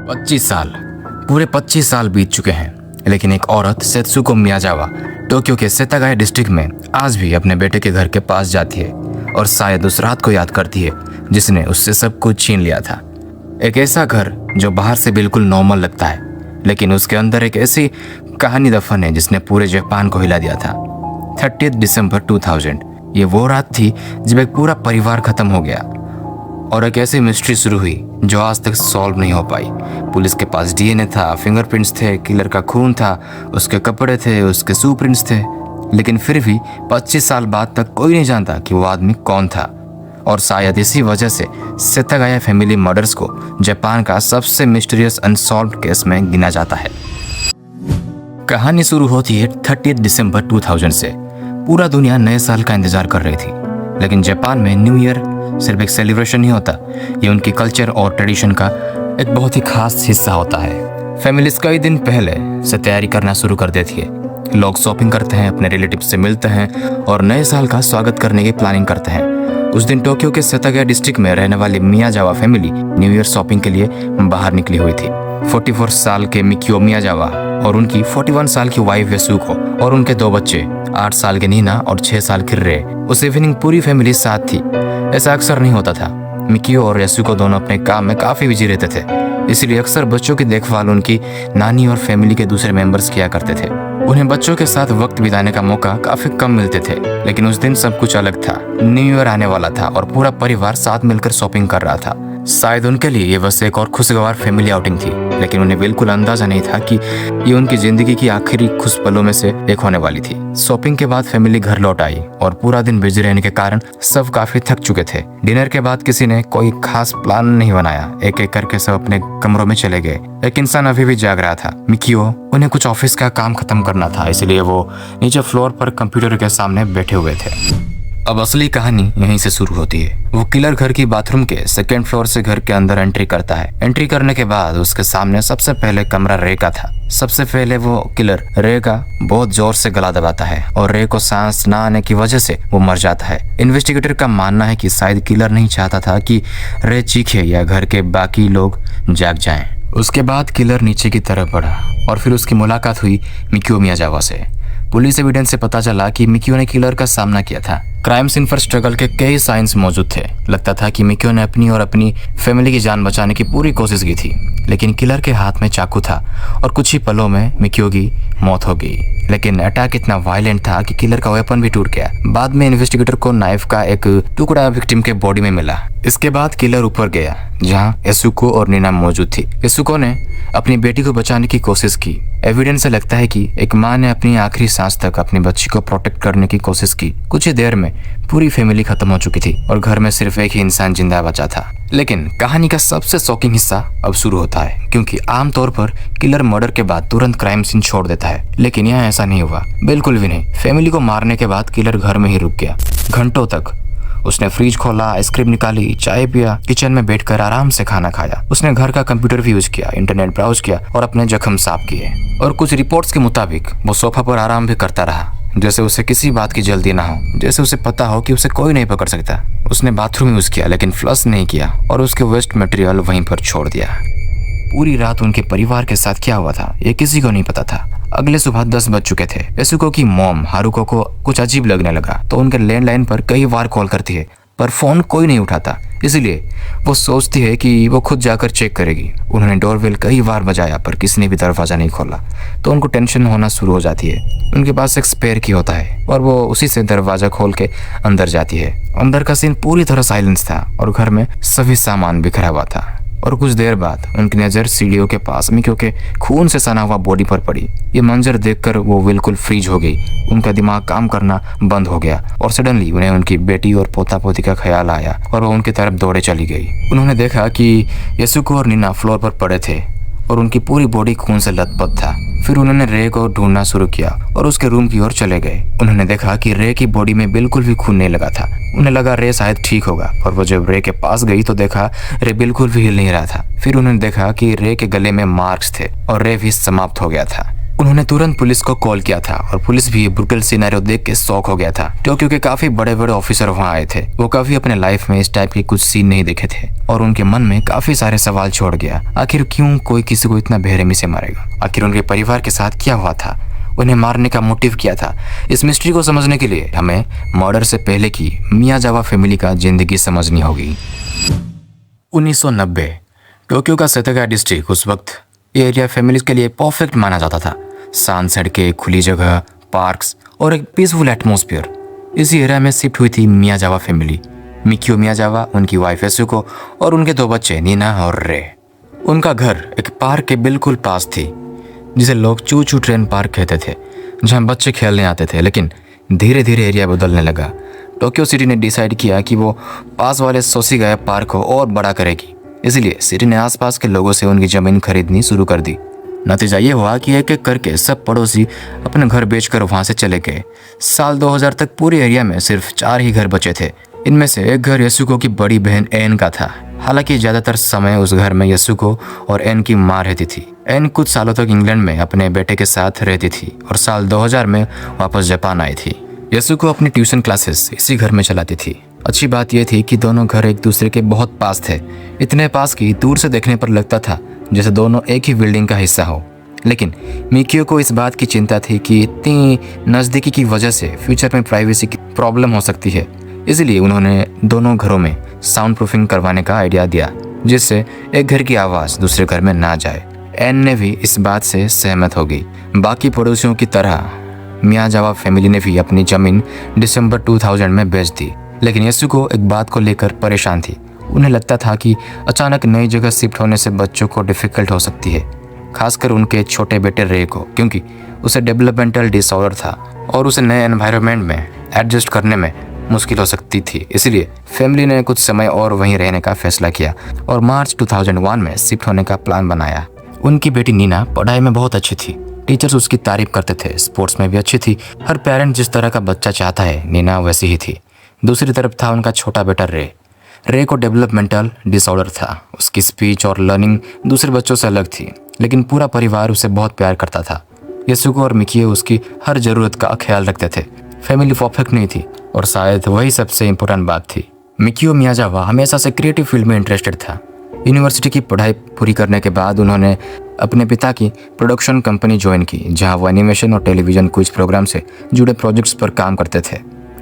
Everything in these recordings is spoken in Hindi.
25 साल, पूरे 25 साल बीत चुके हैं, लेकिन एक औरत सेत्सुको मियाजावा टोक्यो के सेतागाया डिस्ट्रिक्ट में आज भी अपने बेटे के घर के पास जाती है और शायद उस रात को याद करती है जिसने उससे सब कुछ छीन लिया था। एक ऐसा घर जो बाहर से बिल्कुल नॉर्मल लगता है, लेकिन उसके अंदर एक ऐसी कहानी दफन है जिसने पूरे जापान को हिला दिया था। 30 दिसंबर 2000 ये वो रात थी जब एक पूरा परिवार खत्म हो गया और एक ऐसी मिस्ट्री शुरू हुई जो आज तक सॉल्व नहीं हो पाई। पुलिस के पास डीएनए था, फिंगरप्रिंट्स थे, किलर का खून था, उसके कपड़े थे, उसके शू प्रिंट्स थे, लेकिन फिर भी 25 साल बाद तक कोई नहीं जानता कि वो आदमी कौन था। और शायद इसी वजह से सेतागाया फैमिली मर्डर्स को जापान का सबसे मिस्टीरियस अनसॉल्व्ड केस में गिना जाता है। कहानी शुरू होती है 30 दिसंबर 2000 से। पूरा दुनिया नए साल का इंतजार कर रही थी, लेकिन जापान में न्यू ईयर सिर्फ एक सेलिब्रेशन नहीं होता, ये उनकी कल्चर और ट्रेडिशन का एक बहुत ही खास हिस्सा होता है। फैमिलीज कई दिन पहले से तैयारी करना शुरू कर देती है। लोग शॉपिंग करते हैं, अपने रिलेटिव से मिलते हैं और नए साल का स्वागत करने की प्लानिंग करते हैं। उस दिन टोक्यो के सेतागाया डिस्ट्रिक्ट में रहने वाली मियाजावा फैमिली न्यू ईयर शॉपिंग के लिए बाहर निकली हुई थी। 44 साल के मिकियो मियाजावा और उनकी 41 साल की वाइफ यसुको और उनके 2 बच्चे 8 साल के नीना और 6 साल की रे। उस इवनिंग पूरी फैमिली साथ थी। ऐसा अक्सर नहीं होता था। मिकियो और यसुको दोनों अपने काम में काफी बिजी रहते थे, इसलिए अक्सर बच्चों की देखभाल उनकी नानी और फैमिली के दूसरे मेंबर्स किया करते थे। उन्हें बच्चों के साथ वक्त बिताने का मौका काफी कम मिलते थे, लेकिन उस दिन सब कुछ अलग था। न्यू ईयर आने वाला था और पूरा परिवार साथ मिलकर शॉपिंग कर रहा था। शायद उनके लिए ये बस एक और खुशगवार फैमिली आउटिंग थी, लेकिन उन्हें बिल्कुल अंदाजा नहीं था कि ये उनकी जिंदगी की आखिरी खुश पलों में से एक होने वाली थी। शॉपिंग के बाद फैमिली घर लौट आई और पूरा दिन बिजी रहने के कारण सब काफी थक चुके थे। डिनर के बाद किसी ने कोई खास प्लान नहीं बनाया। एक एक करके सब अपने कमरों में चले गए। एक इंसान अभी भी जाग रहा था, मिकियो। उन्हें कुछ ऑफिस का काम खत्म करना था, इसलिए वो नीचे फ्लोर पर कंप्यूटर के सामने बैठे हुए थे। अब असली कहानी यहीं से शुरू होती है। वो किलर घर की बाथरूम के 2nd फ्लोर से घर के अंदर एंट्री करता है। एंट्री करने के बाद उसके सामने सबसे पहले कमरा रे का था। सबसे पहले वो किलर रे का बहुत जोर से गला दबाता है और रे को सांस ना आने की वजह से वो मर जाता है। इन्वेस्टिगेटर का मानना है कि शायद किलर नहीं चाहता था कि रे चीखे या घर के बाकी लोग जाग जाएं। उसके बाद किलर नीचे की तरफ बढ़ा और फिर उसकी मुलाकात हुई मिकियो मियाजावा से। पुलिस एविडेंस से पता चला कि मिकियो ने किलर का सामना किया था। क्राइम सीन पर स्ट्रगल के कई साइंस मौजूद थे। लगता था कि मिकियो ने अपनी और अपनी फैमिली की जान बचाने की पूरी कोशिश की थी, लेकिन किलर के हाथ में चाकू था और कुछ ही पलों में मिकियो की मौत हो गई। लेकिन अटैक इतना वायलेंट था कि किलर का वेपन भी टूट गया। बाद में इन्वेस्टिगेटर को नाइफ का एक टुकड़ा विक्टिम के बॉडी में मिला। इसके बाद किलर ऊपर गया जहां यसुको और नीना मौजूद थी। यसुको ने अपनी बेटी को बचाने की कोशिश की। एविडेंस से लगता है कि एक माँ ने अपनी आखिरी सांस तक अपनी बच्ची को प्रोटेक्ट करने की कोशिश की। कुछ ही देर में पूरी फैमिली खत्म हो चुकी थी और घर में सिर्फ एक ही इंसान जिंदा बचा था। लेकिन कहानी का सबसे शॉकिंग हिस्सा अब शुरू होता है, क्योंकि आमतौर पर किलर मर्डर के बाद तुरंत क्राइम सीन छोड़ देता है, लेकिन यहाँ ऐसा नहीं हुआ, बिल्कुल भी नहीं। फैमिली को मारने के बाद किलर घर में ही रुक गया। घंटों तक उसने फ्रिज खोला, आइसक्रीम निकाली, चाय पिया, किचन में बैठकर आराम से खाना खाया। उसने घर का कंप्यूटर भी यूज किया, इंटरनेट ब्राउज किया और अपने जख्म साफ किए। और कुछ रिपोर्ट्स के मुताबिक वो सोफा पर आराम भी करता रहा, जैसे उसे किसी बात की जल्दी ना हो, जैसे उसे पता हो कि उसे कोई नहीं पकड़ सकता। उसने बाथरूम यूज किया लेकिन फ्लश नहीं किया और उसके वेस्ट मटेरियल वहीं पर छोड़ दिया। पूरी रात उनके परिवार के साथ क्या हुआ था ये किसी को नहीं पता था। अगले सुबह 10 बज चुके थे। यसुको की मॉम हारुको को कुछ अजीब लगने लगा तो उनके लैंडलाइन पर कई बार कॉल करती है, पर फोन कोई नहीं उठाता। इसलिए वो सोचती है कि वो खुद जाकर चेक करेगी। उन्होंने डोरबेल कई बार बजाया पर किसी ने भी दरवाजा नहीं खोला, तो उनको टेंशन होना शुरू हो जाती है। उनके पास एक स्पेयर की होता है और वो उसी से दरवाजा खोल के अंदर जाती है। अंदर का सीन पूरी तरह साइलेंस था और घर में सभी सामान बिखरा हुआ था। और कुछ देर बाद उनकी नजर सीढ़ियों के पास मिकियो के खून से सना हुआ बॉडी पर पड़ी। ये मंजर देखकर वो बिल्कुल फ्रीज हो गई। उनका दिमाग काम करना बंद हो गया और सडनली उन्हें उनकी बेटी और पोता पोती का ख्याल आया और वो उनकी तरफ दौड़े चली गई। उन्होंने देखा कि यसुको और नीना फ्लोर पर पड़े थे और उनकी पूरी बॉडी खून से लथपथ था। फिर उन्होंने रे को ढूंढना शुरू किया और उसके रूम की ओर चले गए। उन्होंने देखा कि रे की बॉडी में बिल्कुल भी खून नहीं लगा था। उन्हें लगा रे शायद ठीक होगा और वो जब रे के पास गई तो देखा रे बिल्कुल भी हिल नहीं रहा था। फिर उन्होंने देखा कि रे के गले में मार्क्स थे और रे भी समाप्त हो गया था। उन्होंने तुरंत पुलिस को कॉल किया था और पुलिस भी ब्रुटल सिनेरियो देख के शॉक हो गया था। टोक्यो के काफी बड़े बड़े ऑफिसर वहां आए थे। वो कभी अपने लाइफ में इस टाइप के कुछ सीन नहीं देखे थे और उनके मन में काफी सारे सवाल छोड़ गया। आखिर क्यों कोई किसी को इतना बेरहमी से मारेगा? आखिर उनके परिवार के साथ क्या हुआ था? उन्हें मारने का मोटिव क्या था? इस मिस्ट्री को समझने के लिए हमें मर्डर से पहले की मियाजावा फैमिली का जिंदगी समझनी होगी। 1990 टोक्यो का सेतागाया डिस्ट्रिक्ट उस वक्त एरिया फैमिलीज के लिए परफेक्ट माना जाता था। शांत सड़कें, खुली जगह, पार्क्स और एक पीसफुल एटमॉस्फेयर। इसी एरिया में शिफ्ट हुई थी मियाजावा फैमिली। मिकियो मियाजावा, उनकी वाइफ एसुको और उनके 2 बच्चे नीना और रे। उनका घर एक पार्क के बिल्कुल पास थी, जिसे लोग चू चू ट्रेन पार्क कहते थे, जहां बच्चे खेलने आते थे। लेकिन धीरे धीरे एरिया बदलने लगा। टोक्यो सिटी ने डिसाइड किया कि वो पास वाले सोशिगाया पार्क को और बड़ा करेगी। इसलिए सिटी ने आसपास के लोगों से उनकी जमीन खरीदनी शुरू कर दी। नतीजा ये हुआ कि एक एक करके सब पड़ोसी अपने घर बेचकर वहां से चले गए। साल 2000 तक पूरे एरिया में सिर्फ 4 ही घर बचे थे। इनमें से एक घर यसुको की बड़ी बहन एन का था। हालांकि ज्यादातर समय उस घर में यसुको और एन की मां रहती थी। एन कुछ सालों तक इंग्लैंड में अपने बेटे के साथ रहती थी और साल 2000 में वापस जापान आई थी। यसुको अपनी ट्यूशन क्लासेस इसी घर में चलाती थी। अच्छी बात यह थी कि दोनों घर एक दूसरे के बहुत पास थे, इतने पास कि दूर से देखने पर लगता था जैसे दोनों एक ही बिल्डिंग का हिस्सा हो। लेकिन मिकियो को इस बात की चिंता थी कि इतनी नज़दीकी की वजह से फ्यूचर में प्राइवेसी की प्रॉब्लम हो सकती है। इसलिए उन्होंने दोनों घरों में साउंड प्रूफिंग करवाने का आइडिया दिया, जिससे एक घर की आवाज़ दूसरे घर में ना जाए। एन ने भी इस बात से सहमत हो गई। बाकी पड़ोसियों की तरह मियाजावा फैमिली ने भी अपनी ज़मीन दिसंबर 2000 में बेच दी। लेकिन यसुको एक बात को लेकर परेशान थी। उन्हें लगता था कि अचानक नई जगह शिफ्ट होने से बच्चों को डिफ़िकल्ट हो सकती है, खासकर उनके छोटे बेटे रे को, क्योंकि उसे डेवलपमेंटल डिसऑर्डर था और उसे नए एनवायरनमेंट में एडजस्ट करने में मुश्किल हो सकती थी। इसलिए फैमिली ने कुछ समय और वहीं रहने का फैसला किया और मार्च 2001 में शिफ्ट होने का प्लान बनाया। उनकी बेटी नीना पढ़ाई में बहुत अच्छी थी। टीचर्स उसकी तारीफ करते थे, स्पोर्ट्स में भी अच्छी थी। हर पेरेंट जिस तरह का बच्चा चाहता है, नीना वैसी ही थी। दूसरी तरफ था उनका छोटा बेटा रे को डेवलपमेंटल डिसऑर्डर था। उसकी स्पीच और लर्निंग दूसरे बच्चों से अलग थी, लेकिन पूरा परिवार उसे बहुत प्यार करता था। यसुको और मिकियो उसकी हर ज़रूरत का ख्याल रखते थे। फैमिली परफेक्ट नहीं थी और शायद वही सबसे इम्पोर्टेंट बात थी। मिकियो मियाजावा हमेशा से क्रिएटिव फील्ड में इंटरेस्टेड था। यूनिवर्सिटी की पढ़ाई पूरी करने के बाद उन्होंने अपने पिता की प्रोडक्शन कंपनी ज्वाइन की, जहां वो एनिमेशन और टेलीविज़न क्विज प्रोग्राम से जुड़े प्रोजेक्ट्स पर काम करते थे।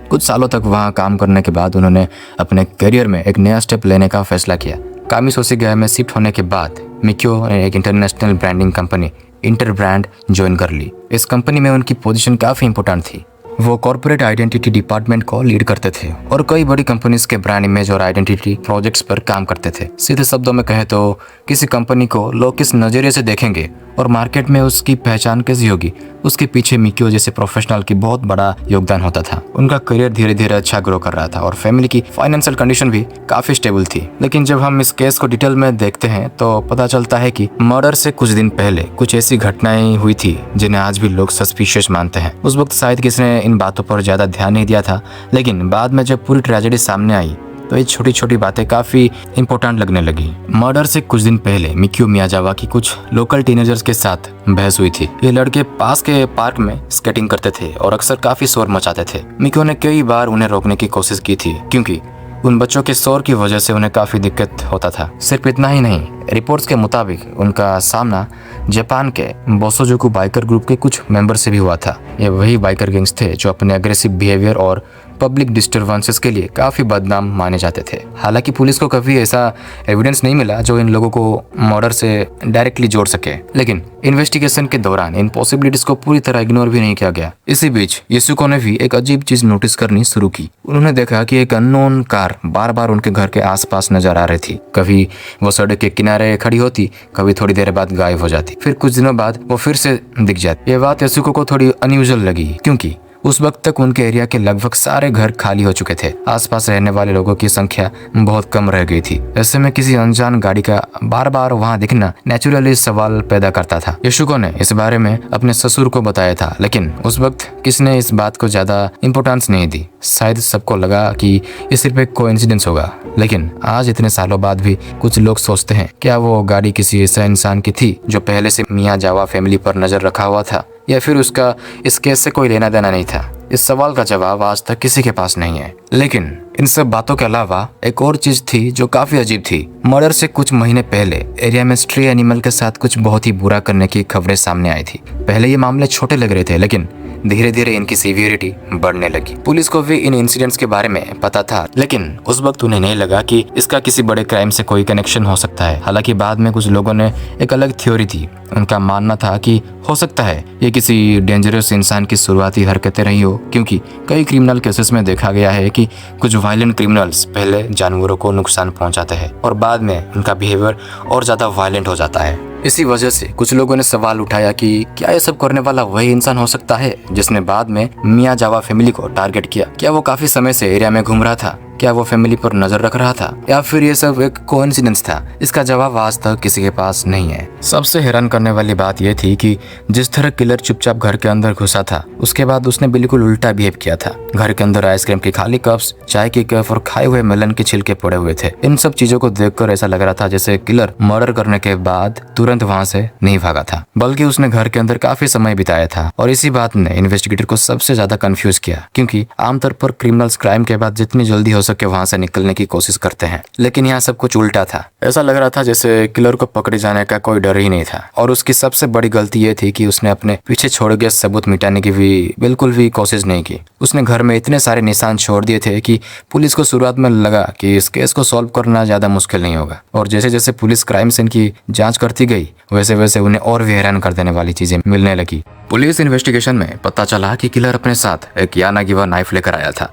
कुछ सालों तक वहां काम करने के बाद उन्होंने अपने करियर में एक नया स्टेप लेने का फैसला किया। कामी सोशिगाया में शिफ्ट होने के बाद मिकियो ने एक international branding company inter brand join कर ली। इस कंपनी में उनकी पोजीशन काफ़ी इंपॉर्टेंट थी। वो कॉर्पोरेट आइडेंटिटी डिपार्टमेंट को लीड करते थे और कई बड़ी कंपनीज के ब्रांड इमेज और आइडेंटिटी प्रोजेक्ट्स पर काम करते थे। सीधे शब्दों में कहें तो किसी कंपनी को लोग किस नज़रिए से देखेंगे और मार्केट में उसकी पहचान कैसी होगी, उसके पीछे मिकियो जैसे प्रोफेशनल की बहुत बड़ा योगदान होता था। उनका करियर धीरे धीरे अच्छा ग्रो कर रहा था और फैमिली की फाइनेंशियल कंडीशन भी काफ़ी स्टेबल थी। लेकिन जब हम इस केस को डिटेल में देखते हैं तो पता चलता है कि मर्डर से कुछ दिन पहले कुछ ऐसी घटनाएं हुई थी जिन्हें आज भी लोग सस्पिशियस मानते हैं। उस वक्त शायद किसी ने इन बातों पर ज़्यादा ध्यान नहीं दिया था, लेकिन बाद में जब पूरी ट्रेजेडी सामने आई तो ये छोटी छोटी बातें काफ़ी इंपॉर्टेंट लगने लगी। मर्डर से कुछ दिन पहले मिकियो मियाजावा की कुछ लोकल टीनेजर्स के साथ बहस हुई थी। ये लड़के पास के पार्क में स्केटिंग करते थे और अक्सर काफ़ी शोर मचाते थे। मिकियो ने कई बार उन्हें रोकने की कोशिश की थी, क्योंकि उन बच्चों के शोर की वजह से उन्हें काफ़ी दिक्कत होता था। सिर्फ इतना ही नहीं, रिपोर्ट्स के मुताबिक उनका सामना जापान के बोसोजोकू बाइकर ग्रुप के कुछ मेंबर से भी हुआ था। ये वही बाइकर गैंग्स थे जो अपने अग्रेसिव बिहेवियर और पब्लिक डिस्टर्बेंसेस के लिए काफ़ी बदनाम माने जाते थे। हालांकि पुलिस को कभी ऐसा एविडेंस नहीं मिला जो इन लोगों को मर्डर से डायरेक्टली जोड़ सके, लेकिन इन्वेस्टिगेशन के दौरान इन पॉसिबिलिटीज को पूरी तरह इग्नोर भी नहीं किया गया। इसी बीच यसुको ने भी एक अजीब चीज नोटिस करनी शुरू की। उन्होंने देखा कि एक अननोन कार बार बार उनके घर के आसपास नजर आ रही थी। कभी वो सड़क के किनारे खड़ी होती, कभी थोड़ी देर बाद गायब हो जाती, फिर कुछ दिनों बाद वो फिर से दिख जाती। ये बात यसुको को थोड़ी अनयूजुअल लगी, क्योंकि उस वक्त तक उनके एरिया के लगभग सारे घर खाली हो चुके थे। आसपास रहने वाले लोगों की संख्या बहुत कम रह गई थी। ऐसे में किसी अनजान गाड़ी का बार बार वहां दिखना नेचुरली सवाल पैदा करता था। यसुको ने इस बारे में अपने ससुर को बताया था, लेकिन उस वक्त किसने इस बात को ज्यादा इंपॉर्टेंस नहीं दी। शायद सबको लगा कि ये सिर्फ एक कोइंसिडेंस होगा। लेकिन आज इतने सालों बाद भी कुछ लोग सोचते हैं, क्या वो गाड़ी किसी ऐसा इंसान की थी जो पहले से मियाजावा फैमिली पर नजर रखा हुआ था? या फिर उसका इस केस से कोई लेना देना नहीं था? इस सवाल का जवाब आज तक किसी के पास नहीं है। लेकिन इन सब बातों के अलावा एक और चीज थी जो काफी अजीब थी। मर्डर से कुछ महीने पहले एरिया में स्ट्रे एनिमल के साथ कुछ बहुत ही बुरा करने की खबरें सामने आई थी। पहले ये मामले छोटे लग रहे थे, लेकिन धीरे धीरे इनकी सीवियरिटी बढ़ने लगी। पुलिस को भी इन इंसिडेंट्स के बारे में पता था, लेकिन उस वक्त उन्हें नहीं लगा कि इसका किसी बड़े क्राइम से कोई कनेक्शन हो सकता है। हालांकि बाद में कुछ लोगों ने एक अलग थ्योरी थी। उनका मानना था कि हो सकता है ये किसी डेंजरस इंसान की शुरुआती हरकतें रही हो, क्योंकि कई क्रिमिनल केसेस में देखा गया है कि कुछ वायलेंट क्रिमिनल्स पहले जानवरों को नुकसान पहुंचाते हैं और बाद में उनका बिहेवियर और ज्यादा वायलेंट हो जाता है। इसी वजह से कुछ लोगों ने सवाल उठाया कि क्या ये सब करने वाला वही इंसान हो सकता है जिसने बाद में मियाजावा फैमिली को टारगेट किया? क्या वो काफी समय से एरिया में घूम रहा था? क्या वो फैमिली पर नजर रख रहा था, या फिर ये सब एक कोइंसिडेंस था? इसका जवाब आज तक किसी के पास नहीं है। सबसे हैरान करने वाली बात यह थी कि जिस तरह किलर चुपचाप घर के अंदर घुसा था, उसके बाद उसने बिल्कुल उल्टा बिहेव किया था। घर के अंदर आइसक्रीम की खाली कप्स, चाय की कप और खाए हुए मेलन के छिलके पड़े हुए थे। इन सब चीजों को देखकर ऐसा लग रहा था जैसे किलर मर्डर करने के बाद तुरंत वहाँ से नहीं भागा था, बल्कि उसने घर के अंदर काफी समय बिताया था। और इसी बात ने इन्वेस्टिगेटर को सबसे ज्यादा कंफ्यूज किया, क्योंकि आमतौर पर क्रिमिनल्स क्राइम के बाद जितनी जल्दी हो सके वहां से निकलने की कोशिश करते हैं, लेकिन यहाँ सब कुछ उल्टा था। ऐसा लग रहा था जैसे किलर को पकड़े जाने का कोई डर ही नहीं था। और उसकी सबसे बड़ी गलती ये थी कि उसने अपने पीछे छोड़े गए सबूत मिटाने की भी बिल्कुल भी कोशिश नहीं की। उसने घर में इतने सारे निशान छोड़ दिए थे कि पुलिस को शुरुआत में लगा कि इस केस को सॉल्व करना ज्यादा मुश्किल नहीं होगा। और जैसे जैसे पुलिस क्राइम सीन की जांच करती गई, वैसे वैसे उन्हें और भी हैरान कर देने वाली चीजें मिलने लगी। पुलिस इन्वेस्टिगेशन में पता चला कि किलर अपने साथ एक यानागिवा नाइफ लेकर आया था।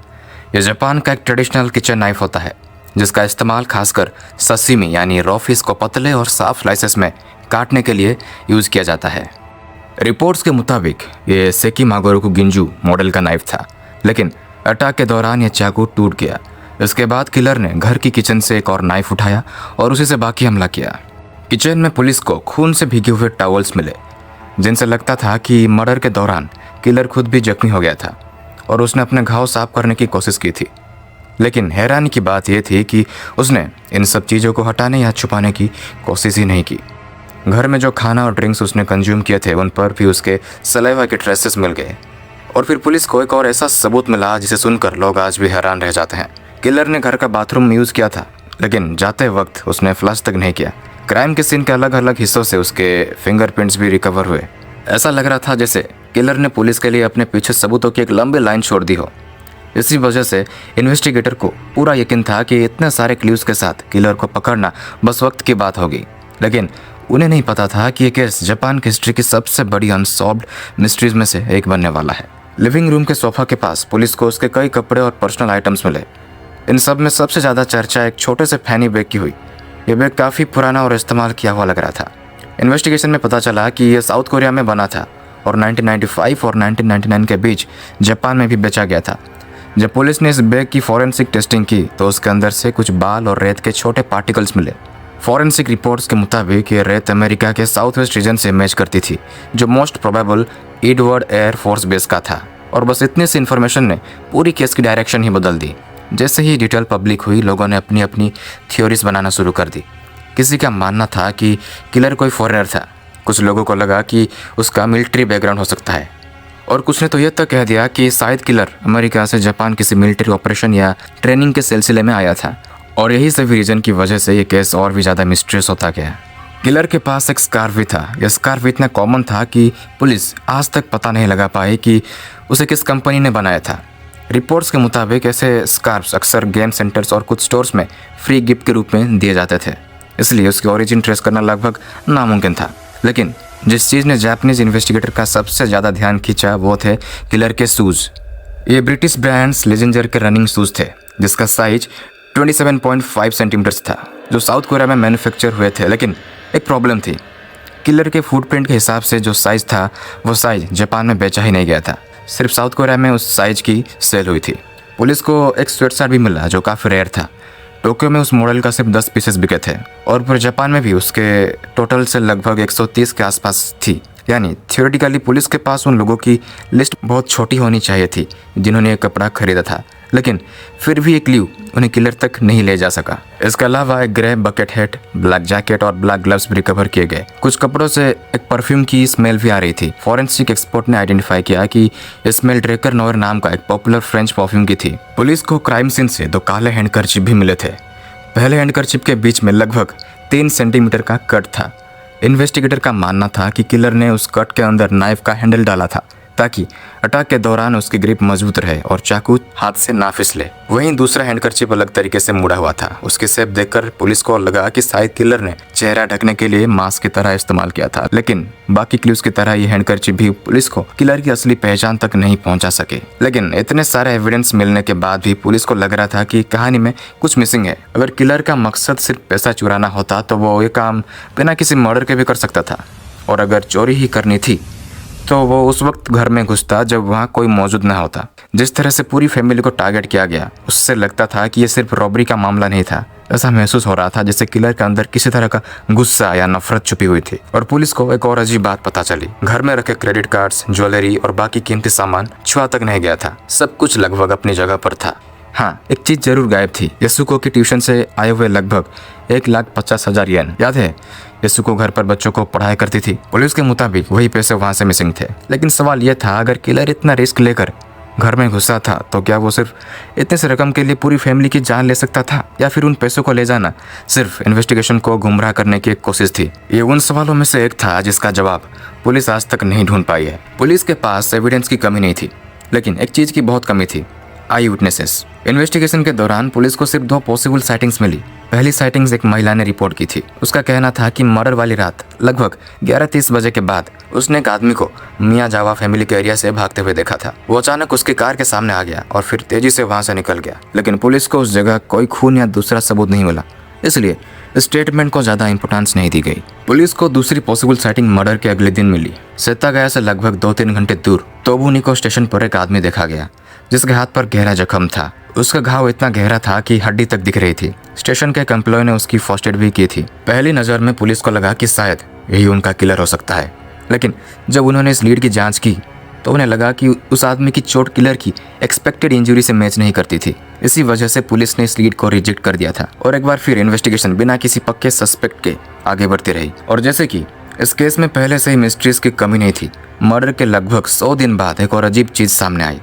यह जापान का एक ट्रेडिशनल किचन नाइफ होता है, जिसका इस्तेमाल खासकर सशिमी यानी रॉ फिश को पतले और साफ स्लाइसेस में काटने के लिए यूज किया जाता है। रिपोर्ट्स के मुताबिक ये सेकी मागोरोकु गिंजू मॉडल का नाइफ था, लेकिन अटैक के दौरान यह चाकू टूट गया। इसके बाद किलर ने घर की किचन से एक और नाइफ उठाया और उसी से बाकी हमला किया। किचन में पुलिस को खून से भीगे हुए टॉवल्स मिले, जिनसे लगता था कि मर्डर के दौरान किलर खुद भी जख्मी हो गया था और उसने अपने घाव साफ करने की कोशिश की थी। लेकिन हैरानी की बात यह थी कि उसने इन सब चीज़ों को हटाने या छुपाने की कोशिश ही नहीं की। घर में जो खाना और ड्रिंक्स उसने कंज्यूम किए थे, उन पर भी उसके सलाइवा के ट्रेसेस मिल गए। और फिर पुलिस को एक और ऐसा सबूत मिला जिसे सुनकर लोग आज भी हैरान रह जाते हैं। किलर ने घर का बाथरूम यूज़ किया था, लेकिन जाते वक्त उसने फ्लश तक नहीं किया। क्राइम के सीन के अलग अलग हिस्सों से उसके फिंगरप्रिंट्स भी रिकवर हुए। ऐसा लग रहा था जैसे किलर ने पुलिस के लिए अपने पीछे सबूतों की एक लंबी लाइन छोड़ दी हो। इसी वजह से इन्वेस्टिगेटर को पूरा यकीन था कि इतने सारे क्लूज के साथ किलर को पकड़ना बस वक्त की बात होगी। लेकिन उन्हें नहीं पता था कि यह केस जापान की हिस्ट्री की सबसे बड़ी अनसॉल्व्ड मिस्ट्रीज में से एक बनने वाला है। लिविंग रूम के सोफा के पास पुलिस को उसके कई कपड़े और पर्सनल आइटम्स मिले। इन सब में सबसे ज़्यादा चर्चा एक छोटे से फैनी बैग की हुई। यह बैग काफ़ी पुराना और इस्तेमाल किया हुआ लग रहा था। इन्वेस्टिगेशन में पता चला कि यह साउथ कोरिया में बना था और 1995 और 1999 के बीच जापान में भी बेचा गया था। जब पुलिस ने इस बैग की फॉरेंसिक टेस्टिंग की तो उसके अंदर से कुछ बाल और रेत के छोटे पार्टिकल्स मिले। फॉरेंसिक रिपोर्ट्स के मुताबिक ये रेत अमेरिका के साउथ वेस्ट रीजन से मैच करती थी, जो most probable Edward air force base का था। और बस इतनी सी इन्फॉर्मेशन ने पूरी केस की डायरेक्शन ही बदल दी। जैसे ही डिटेल पब्लिक हुई, लोगों ने अपनी अपनी थ्योरीज बनाना शुरू कर दी। किसी का मानना था कि किलर कोई फॉरेनर था, कुछ लोगों को लगा कि उसका मिलिट्री बैकग्राउंड हो सकता है, और कुछ ने तो यह तक कह दिया कि शायद किलर अमेरिका से जापान किसी मिलिट्री ऑपरेशन या ट्रेनिंग के सिलसिले में आया था। और यही सभी रीजन की वजह से ये केस और भी ज़्यादा मिस्ट्रियस होता गया। किलर के पास एक स्कार्फ भी था। यह स्कार्फ इतना कॉमन था कि पुलिस आज तक पता नहीं लगा पाई कि उसे किस कंपनी ने बनाया था। रिपोर्ट्स के मुताबिक ऐसे स्कार्फ्स अक्सर गेम सेंटर्स और कुछ स्टोर्स में फ्री गिफ्ट के रूप में दिए जाते थे, इसलिए उसकी ओरिजिन ट्रेस करना लगभग नामुमकिन था। लेकिन जिस चीज़ ने जापानीज इन्वेस्टिगेटर का सबसे ज़्यादा ध्यान खींचा वो थे किलर के शूज़। ये ब्रिटिश ब्रांड्स लेजेंडर के रनिंग शूज़ थे, जिसका साइज 27.5 सेंटीमीटर्स था, जो साउथ कोरिया में मैन्युफैक्चर हुए थे। लेकिन एक प्रॉब्लम थी, किलर के फुटप्रिंट के हिसाब से जो साइज़ था वो साइज़ जापान में बेचा ही नहीं गया था, सिर्फ साउथ कोरिया में उस साइज़ की सेल हुई थी। पुलिस को एक स्वेट शर्ट भी मिला जो काफ़ी रेयर था। टोक्यो में उस मॉडल का सिर्फ 10 पीसेस बिके थे और फिर जापान में भी उसके टोटल से लगभग 130 के आसपास थी। यानी थियोरेटिकली पुलिस के पास उन लोगों की लिस्ट बहुत छोटी होनी चाहिए थी जिन्होंने ये कपड़ा खरीदा था, लेकिन फिर भी एक क्लू उन्हें किलर तक नहीं ले जा सका। इसके अलावा एक grey bucket head, black jacket और ब्लैक ग्लव्स भी रिकवर किए गए। कुछ कपड़ों से एक परफ्यूम की स्मेल भी आ रही थी। फॉरेंसिक एक्सपर्ट ने आइडेंटिफाई किया कि स्मेल ड्रेकर नोयर नाम का एक पॉपुलर फ्रेंच परफ्यूम की थी। पुलिस को क्राइम सीन से 2 काले हैंडकरचिप भी मिले थे। पहले हैंडकरचिप के बीच में लगभग 3 सेंटीमीटर का कट था। इन्वेस्टिगेटर का मानना था कि किलर ने उस कट के अंदर नाइफ का हैंडल डाला था ताकि अटैक के दौरान उसकी ग्रिप मजबूत रहे और चाकू हाथ से ना फिसले। वहीं दूसरा हैंडकरचिप अलग तरीके से मुड़ा हुआ था। उसकी शेप देखकर पुलिस को लगा कि शायद किलर ने चेहरा ढकने के लिए मास्क की तरह इस्तेमाल किया था, लेकिन बाकी क्लूज की तरह ये हैंडकरचिप भी पुलिस को किलर की असली पहचान तक नहीं पहुंचा सके। लेकिन इतने सारे एविडेंस मिलने के बाद भी पुलिस को लग रहा था कि कहानी में कुछ मिसिंग है। अगर किलर का मकसद सिर्फ पैसा चुराना होता तो वो ये काम बिना किसी मर्डर के भी कर सकता था, और अगर चोरी ही करनी थी तो वो उस वक्त घर में घुसता जब वहाँ कोई मौजूद न होता। जिस तरह से पूरी फैमिली को टारगेट किया गया, उससे लगता था कि ये सिर्फ रॉबरी का मामला नहीं था। ऐसा महसूस हो रहा था जैसे किलर के अंदर किसी तरह का गुस्सा या नफरत छुपी हुई थी। और पुलिस को एक और अजीब बात पता चली। घर में रखे क्रेडिट कार्ड्स, ज्वेलरी और बाकी कीमती सामान छुआ तक नहीं गया था। सब कुछ लगभग अपनी जगह पर था। हाँ, एक चीज जरूर गायब थी। यसुको की ट्यूशन से आए हुए लगभग 1,50,000 येन। याद है, यसुको घर पर बच्चों को पढ़ाई करती थी। पुलिस के मुताबिक वही पैसे वहां से मिसिंग थे। लेकिन सवाल यह था, अगर किलर इतना रिस्क लेकर घर में घुसा था तो क्या वो सिर्फ इतने से रकम के लिए पूरी फैमिली की जान ले सकता था, या फिर उन पैसों को ले जाना सिर्फ इन्वेस्टिगेशन को गुमराह करने की एक कोशिश थी। ये उन सवालों में से एक था जिसका जवाब पुलिस आज तक नहीं ढूंढ पाई है। पुलिस के पास एविडेंस की कमी नहीं थी, लेकिन एक चीज की बहुत कमी थी, आई विटनेसेस। इन्वेस्टिगेशन के दौरान पुलिस को सिर्फ 2 पॉसिबल साइटिंग्स मिली। पहली साइटिंग्स एक महिला ने रिपोर्ट की थी। उसका कहना था कि मर्डर वाली रात लगभग 11:30 बजे के बाद उसने एक आदमी को मियाजावा फैमिली के एरिया से भागते हुए देखा था। वो अचानक उसकी कार के सामने आ गया और फिर तेजी से वहां से निकल गया। लेकिन पुलिस को उस जगह कोई खून या दूसरा सबूत नहीं मिला, इसलिए स्टेटमेंट को ज्यादा इंपोर्टेंस नहीं दी गई। पुलिस को दूसरी पॉसिबल साइटिंग मर्डर के अगले दिन मिली। सेतागाया से लगभग 2-3 घंटे दूर तोबुनिको स्टेशन पर एक आदमी देखा गया जिसके हाथ पर गहरा जख्म था। उसका घाव इतना गहरा था कि हड्डी तक दिख रही थी। स्टेशन के एक एम्प्लॉय ने उसकी फर्स्ट एड भी की थी। पहली नज़र में पुलिस को लगा कि शायद यही उनका किलर हो सकता है, लेकिन जब उन्होंने इस लीड की जांच की तो उन्हें लगा कि उस आदमी की चोट किलर की एक्सपेक्टेड इंजरी से मैच नहीं करती थी। इसी वजह से पुलिस ने इस लीड को रिजेक्ट कर दिया था और एक बार फिर इन्वेस्टिगेशन बिना किसी पक्के सस्पेक्ट के आगे बढ़ती रही। और जैसे कि इस केस में पहले से ही मिस्ट्रीज की कमी नहीं थी, मर्डर के लगभग 100 दिन बाद एक और अजीब चीज सामने आई।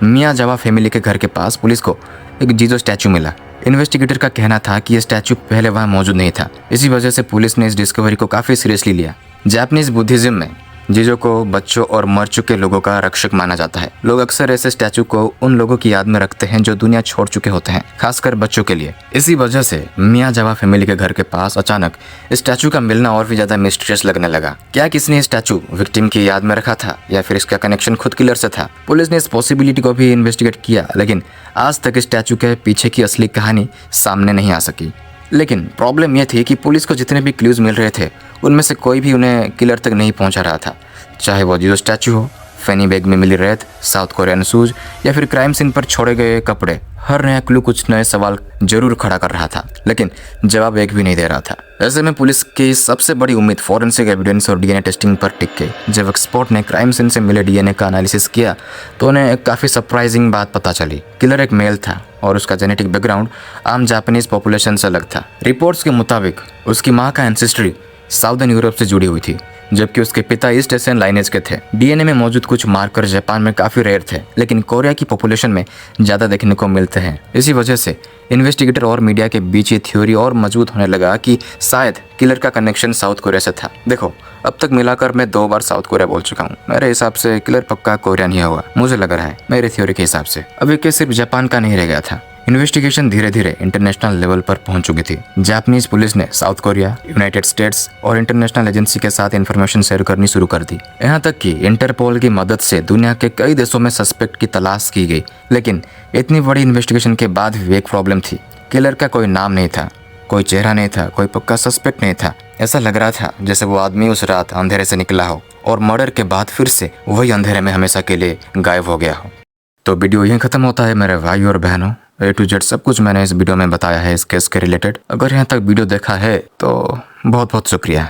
मियाजावा फैमिली के घर के पास पुलिस को एक जीजो स्टैचू मिला। इन्वेस्टिगेटर का कहना था कि यह स्टैचू पहले वहां मौजूद नहीं था। इसी वजह से पुलिस ने इस डिस्कवरी को काफी सीरियसली लिया। जापानीज बुद्धिज्म में जीजो को बच्चों और मर चुके लोगों का रक्षक माना जाता है। लोग अक्सर ऐसे स्टैचू को उन लोगों की याद में रखते हैं जो दुनिया छोड़ चुके होते हैं, खासकर बच्चों के लिए। इसी वजह से मियाजावा फैमिली के घर के पास अचानक स्टैचू का मिलना और भी ज्यादा मिस्टीरियस लगने लगा। क्या किसी ने स्टैचू विक्टिम की याद में रखा था या फिर इसका कनेक्शन खुद किलर से था? पुलिस ने इस पॉसिबिलिटी को भी इन्वेस्टिगेट किया, लेकिन आज तक स्टैचू के पीछे की असली कहानी सामने नहीं आ सकी। लेकिन प्रॉब्लम यह थी कि पुलिस को जितने भी क्लूज मिल रहे थे उनमें से कोई भी उन्हें किलर तक नहीं पहुंचा रहा था। चाहे वो जीजो स्टैचू हो, फैनी बैग में मिली रेत, साउथ कोरियन शूज या फिर क्राइम सीन पर छोड़े गए कपड़े, हर नया क्लू कुछ नए सवाल जरूर खड़ा कर रहा था, लेकिन जवाब एक भी नहीं दे रहा था। ऐसे में पुलिस की सबसे बड़ी उम्मीद फॉरेंसिक एविडेंस और डीएनए टेस्टिंग पर टिक गई। जब एक्सपर्ट ने क्राइम सीन से मिले डीएनए का एनालिसिस किया तो उन्हें एक काफ़ी सरप्राइजिंग बात पता चली। किलर एक मेल था और उसका जेनेटिक बैकग्राउंड आम जापानीज पॉपुलेशन से अलग था। रिपोर्ट्स के मुताबिक उसकी माँ का एंसेस्ट्री साउदर्न यूरोप से जुड़ी हुई थी, जबकि उसके पिता ईस्ट एशियन लाइनेज के थे। डीएनए में मौजूद कुछ मार्कर जापान में काफी रेयर थे, लेकिन कोरिया की पॉपुलेशन में ज्यादा देखने को मिलते हैं। इसी वजह से इन्वेस्टिगेटर और मीडिया के बीच ये थ्योरी और मजबूत होने लगा कि शायद किलर का कनेक्शन साउथ कोरिया से था। देखो, अब तक मिलाकर मैं 2 बार साउथ कोरिया बोल चुका हूँ। मेरे हिसाब से किलर पक्का कोरियन ही हुआ, मुझे लग रहा है मेरे थ्योरी के हिसाब से। अब ये केस सिर्फ जापान का नहीं रह गया था। इन्वेस्टिगेशन धीरे धीरे इंटरनेशनल लेवल पर पहुंच चुकी थी। जापानीज पुलिस ने साउथ कोरिया, यूनाइटेड स्टेट्स और इंटरनेशनल एजेंसी के साथ इंफॉर्मेशन शेयर करनी शुरू कर दी। यहाँ तक कि इंटरपोल की मदद से दुनिया के कई देशों में सस्पेक्ट की तलाश की गई। लेकिन इतनी बड़ी इन्वेस्टिगेशन के बाद भी एक प्रॉब्लम थी। किलर का कोई नाम नहीं था, कोई चेहरा नहीं था, कोई पक्का सस्पेक्ट नहीं था। ऐसा लग रहा था जैसे वो आदमी उस रात अंधेरे से निकला हो और मर्डर के बाद फिर से वही अंधेरे में हमेशा के लिए गायब हो गया हो। तो वीडियो यहीं खत्म होता है मेरे भाई और बहनों। A to Z सब कुछ मैंने इस वीडियो में बताया है इस केस के रिलेटेड। अगर यहाँ तक वीडियो देखा है तो बहुत बहुत शुक्रिया।